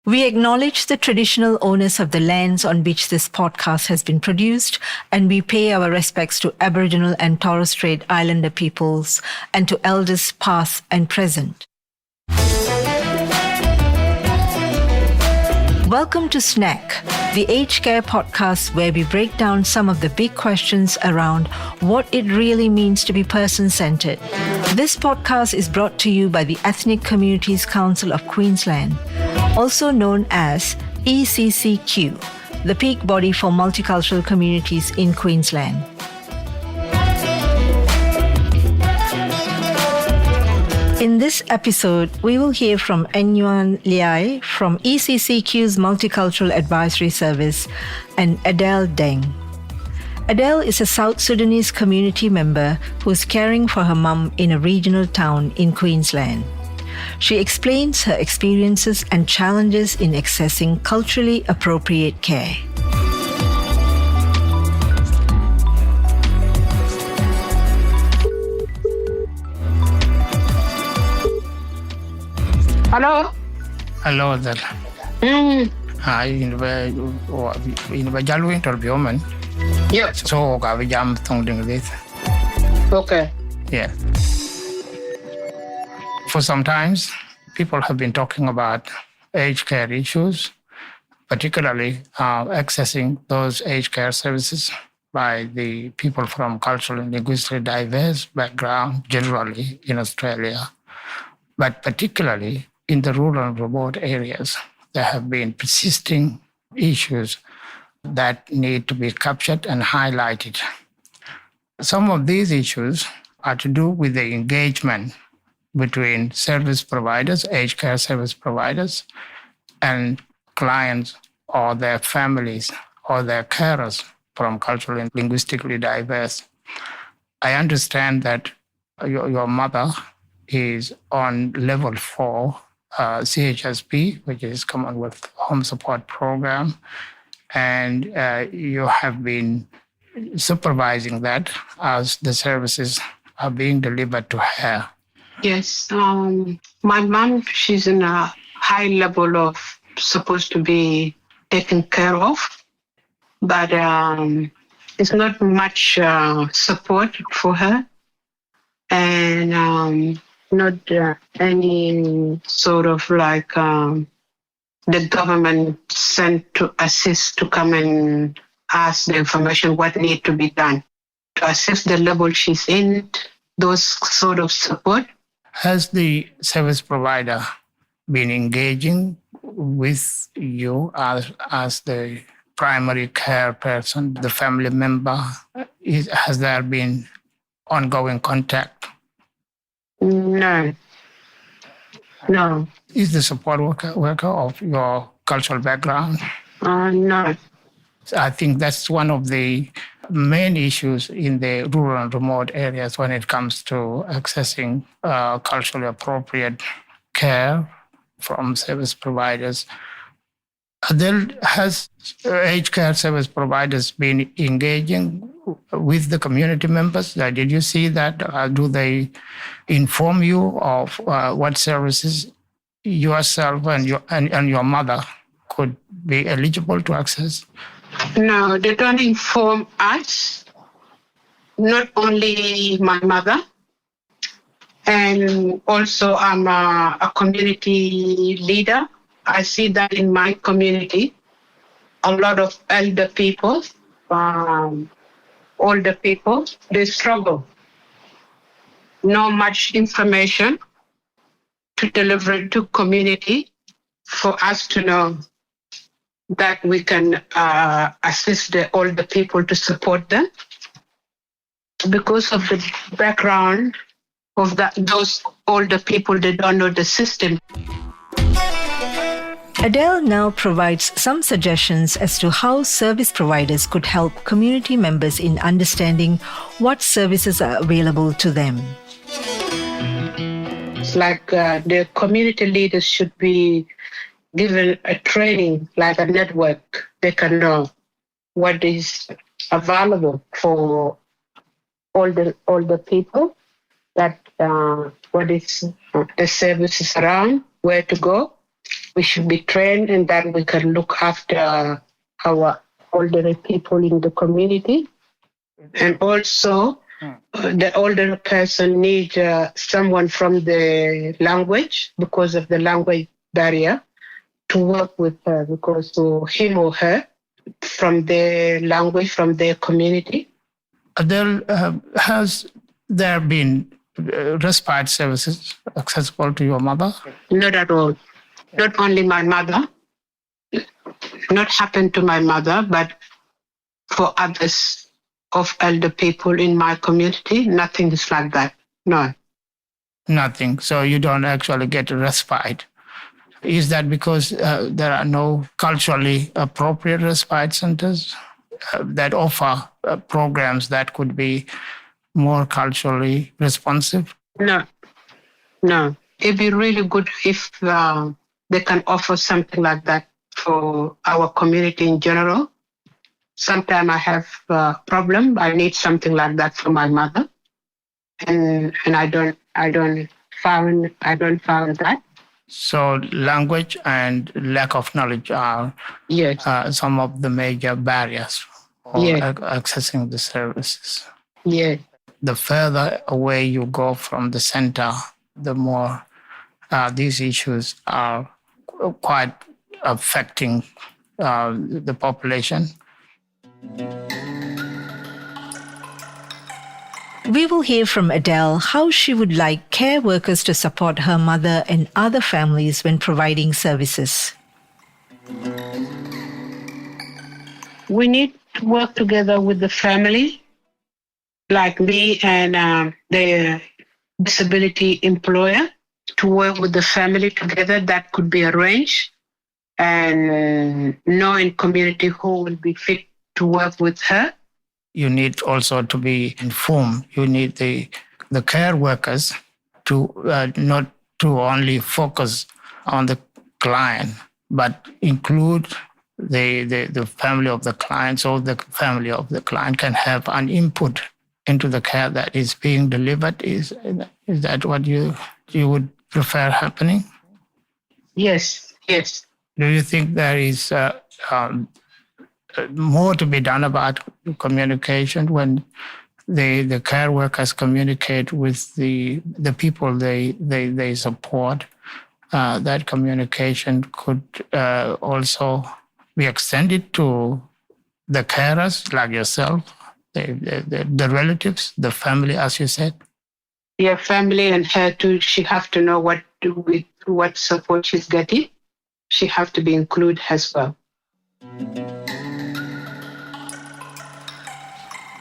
We acknowledge the traditional owners of the lands on which this podcast has been produced, and we pay our respects to Aboriginal and Torres Strait Islander peoples and to elders past and present. Welcome to Snack, the Aged Care podcast where we break down some of the big questions around what it really means to be person-centered. This podcast is brought to you by the Ethnic Communities Council of Queensland, also known as ECCQ, the peak body for multicultural communities in Queensland. In this episode, we will hear from Anyuon Liai from ECCQ's Multicultural Advisory Service and Adhel Deng. Adhel is a South Sudanese community member who is caring for her mum in a regional town in Queensland. She explains her experiences and challenges in accessing culturally appropriate care. Hello? Hello, Adhel. Hi, in the Jalwin Torbioman. Yep. So, I jam thong this. Okay. Yeah. For some times, people have been talking about aged care issues, particularly accessing those aged care services by the people from culturally and linguistically diverse background generally in Australia, but particularly in the rural and remote areas. There have been persisting issues that need to be captured and highlighted. Some of these issues are to do with the engagement between service providers, aged care service providers, and clients or their families or their carers from culturally and linguistically diverse. I understand that your mother is on level 4 CHSP, which is Commonwealth Home Support Program, and you have been supervising that as the services are being delivered to her. Yes. My mom, she's in a high level of supposed to be taken care of, but it's not much support for her, and not any sort of like the government sent to assist to come and ask the information what need to be done to assess the level she's in, those sort of support. Has the service provider been engaging with you as the primary care person, the family member? Has there been ongoing contact? No. Is the support worker of your cultural background? No. I think that's one of the main issues in the rural and remote areas when it comes to accessing culturally appropriate care from service providers. Adhel, has aged care service providers been engaging with the community members? Did you see that? Do they inform you of what services yourself and your mother could be eligible to access? No, they don't inform us, not only my mother, and also I'm a community leader. I see that in my community, a lot of elder people, older people, they struggle. Not much information to deliver to community for us to know that we can assist the older people to support them. Because of the background of those older people, they don't know the system. Adhel now provides some suggestions as to how service providers could help community members in understanding what services are available to them. It's like the community leaders should be given a training, like a network. They can know what is available for all the people, that what is the services around, where to go, we should be trained and that we can look after our older people in the community. And also, the older person needs someone from the language because of the language barrier to work with her because to him or her from their language, from their community. Adhel, has there been respite services accessible to your mother? Not at all. Not only my mother, not happened to my mother, but for others of elder people in my community, nothing is like that. No. Nothing. So you don't actually get a respite. Is that because there are no culturally appropriate respite centers that offer programs that could be more culturally responsive? No. It'd be really good if they can offer something like that for our community in general. Sometimes I have a problem. I need something like that for my mother, and I don't found that. So language and lack of knowledge are some of the major barriers for accessing the services. Yeah. The further away you go from the center, the more these issues are quite affecting the population. We will hear from Adhel how she would like care workers to support her mother and other families when providing services. We need to work together with the family, like me and the disability employer, to work with the family together. That could be arranged, and knowing community who will be fit to work with her. You need also to be informed. You need the care workers to not to only focus on the client, but include the family of the client, so the family of the client can have an input into the care that is being delivered. Is that what you would prefer happening? Yes. Do you think there is more to be done about communication when the care workers communicate with the people they support? That communication could also be extended to the carers like yourself, the relatives, the family, as you said. Yeah, family and her too. She have to know what support she's getting. She have to be included as well.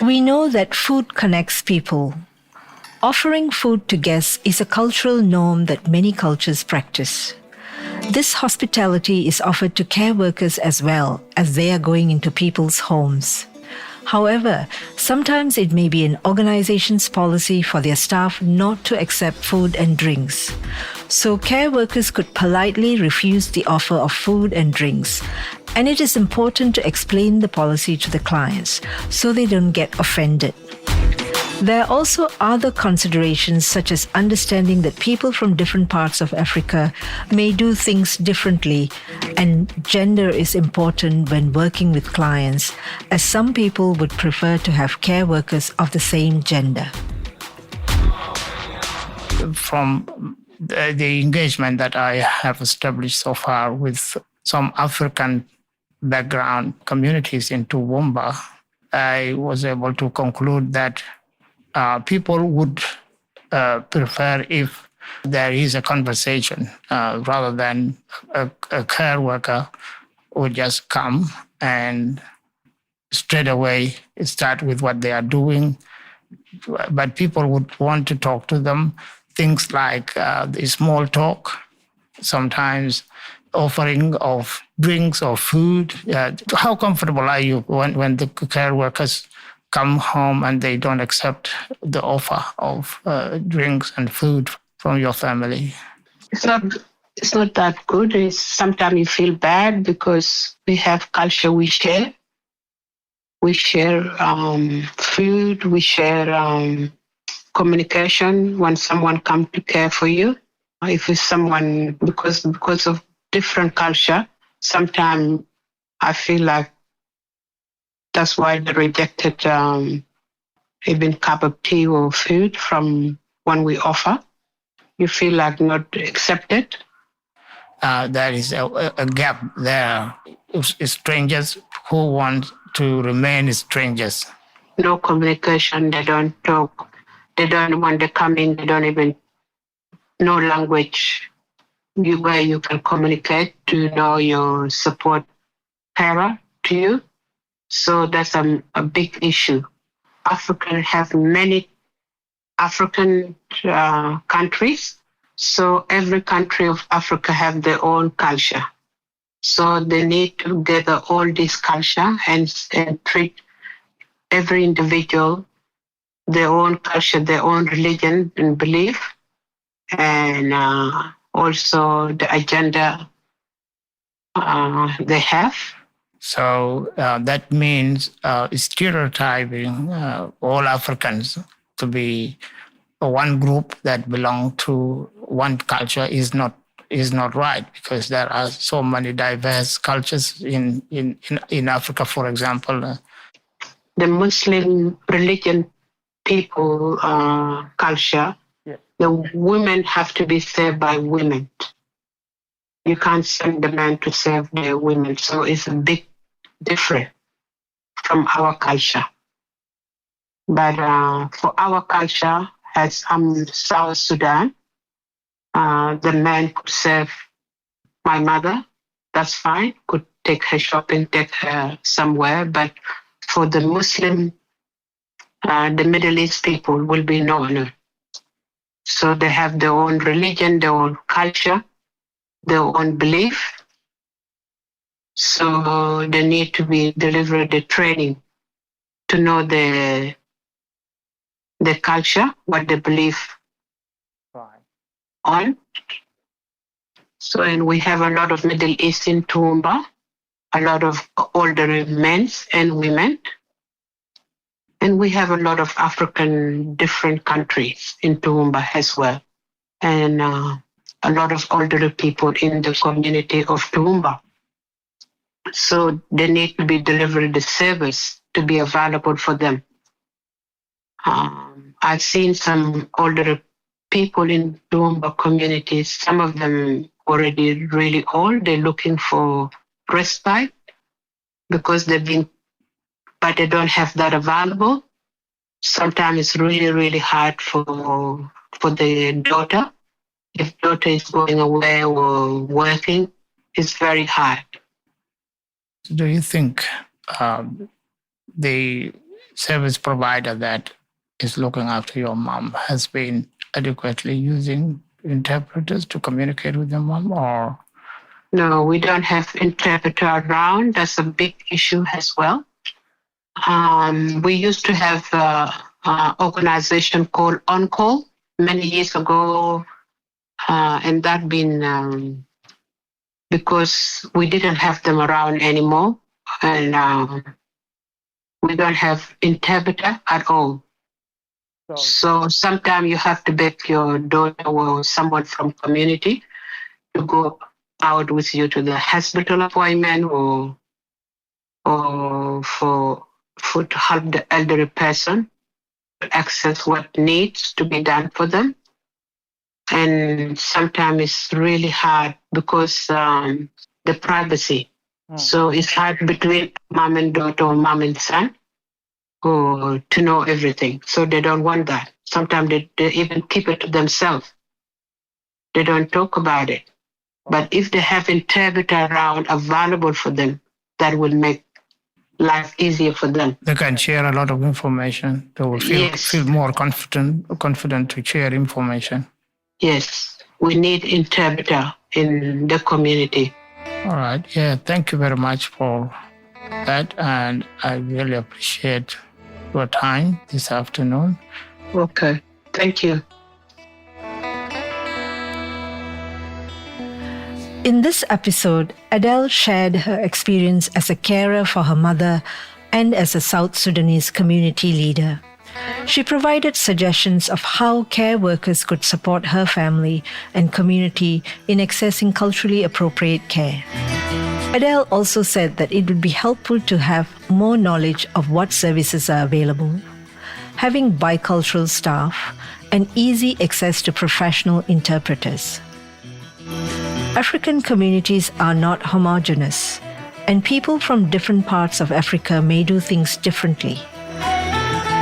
We know that food connects people. Offering food to guests is a cultural norm that many cultures practice. This hospitality is offered to care workers as well as they are going into people's homes. However, sometimes it may be an organization's policy for their staff not to accept food and drinks. So care workers could politely refuse the offer of food and drinks. And it is important to explain the policy to the clients so they don't get offended. There are also other considerations such as understanding that people from different parts of Africa may do things differently, and gender is important when working with clients, as some people would prefer to have care workers of the same gender. From the engagement that I have established so far with some African background communities in Toowoomba, I was able to conclude that people would prefer if there is a conversation rather than a care worker would just come and straight away start with what they are doing. But people would want to talk to them. Things like the small talk, sometimes offering of drinks or food. How comfortable are you when the care workers come home and they don't accept the offer of drinks and food from your family? It's not that good. Sometimes you feel bad because we have culture we share. We share food. We share communication when someone comes to care for you. If it's someone because of different culture. Sometimes I feel like that's why they rejected even cup of tea or food from when we offer. You feel like not accepted. There is a gap there. Strangers who want to remain strangers. No communication. They don't talk. They don't, when they come in, they don't even know language where you can communicate to know your support carer to you. So that's a big issue. Africa have many African countries. So every country of Africa have their own culture. So they need to gather all this culture and treat every individual their own culture, their own religion and belief, and also the agenda they have. So that means stereotyping all Africans to be one group that belong to one culture is not right, because there are so many diverse cultures in Africa, for example. The Muslim religion people culture, the women have to be served by women. You can't send the men to serve the women. So it's a big difference from our culture. But for our culture, as South Sudan, the man could serve my mother. That's fine. Could take her shopping, take her somewhere. But for the Muslim, the Middle East people will be no honor. So they have their own religion, their own culture, their own belief. So they need to be delivered the training to know the culture, what they believe on. So, and we have a lot of Middle Eastern Toowoomba, a lot of older men and women. And we have a lot of African different countries in Toowoomba as well. And a lot of older people in the community of Toowoomba. So they need to be delivered the service to be available for them. I've seen some older people in Toowoomba communities, some of them already really old. They're looking for respite because but they don't have that available. Sometimes it's really, really hard for the daughter. If daughter is going away or working, it's very hard. Do you think the service provider that is looking after your mom has been adequately using interpreters to communicate with your mom, or? No, we don't have interpreter around. That's a big issue as well. We used to have an organization called On Call many years ago, and that been because we didn't have them around anymore, and we don't have interpreter at all. So sometimes you have to beg your daughter or someone from community to go out with you to the hospital appointment or for to help the elderly person to access what needs to be done for them. And sometimes it's really hard because the privacy. So it's hard between mom and daughter or mom and son or to know everything. So they don't want that. Sometimes they even keep it to themselves. They don't talk about it. But if they have interpreter around available for them, that will make life easier for them. They can share a lot of information. They will feel more confident to share information. Yes, we need interpreter in the community. All right. Yeah, thank you very much for that. And I really appreciate your time this afternoon. Okay, thank you. In this episode, Adhel shared her experience as a carer for her mother and as a South Sudanese community leader. She provided suggestions of how care workers could support her family and community in accessing culturally appropriate care. Adhel also said that it would be helpful to have more knowledge of what services are available, having bicultural staff, and easy access to professional interpreters. African communities are not homogeneous, and people from different parts of Africa may do things differently.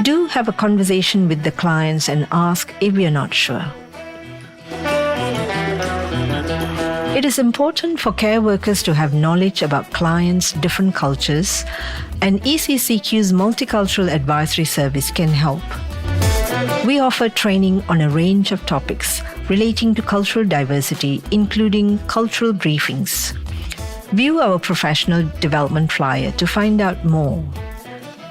Do have a conversation with the clients and ask if you're not sure. It is important for care workers to have knowledge about clients' different cultures, and ECCQ's Multicultural Advisory Service can help. We offer training on a range of topics relating to cultural diversity, including cultural briefings. View our professional development flyer to find out more.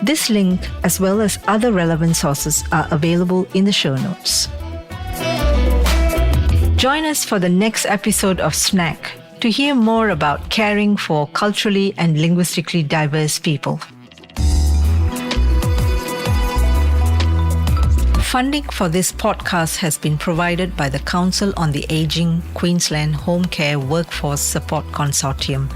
This link, as well as other relevant sources, are available in the show notes. Join us for the next episode of Snack to hear more about caring for culturally and linguistically diverse people. Funding for this podcast has been provided by the Council on the Aging Queensland Home Care Workforce Support Consortium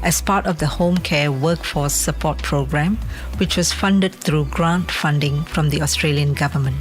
as part of the Home Care Workforce Support Program, which was funded through grant funding from the Australian Government.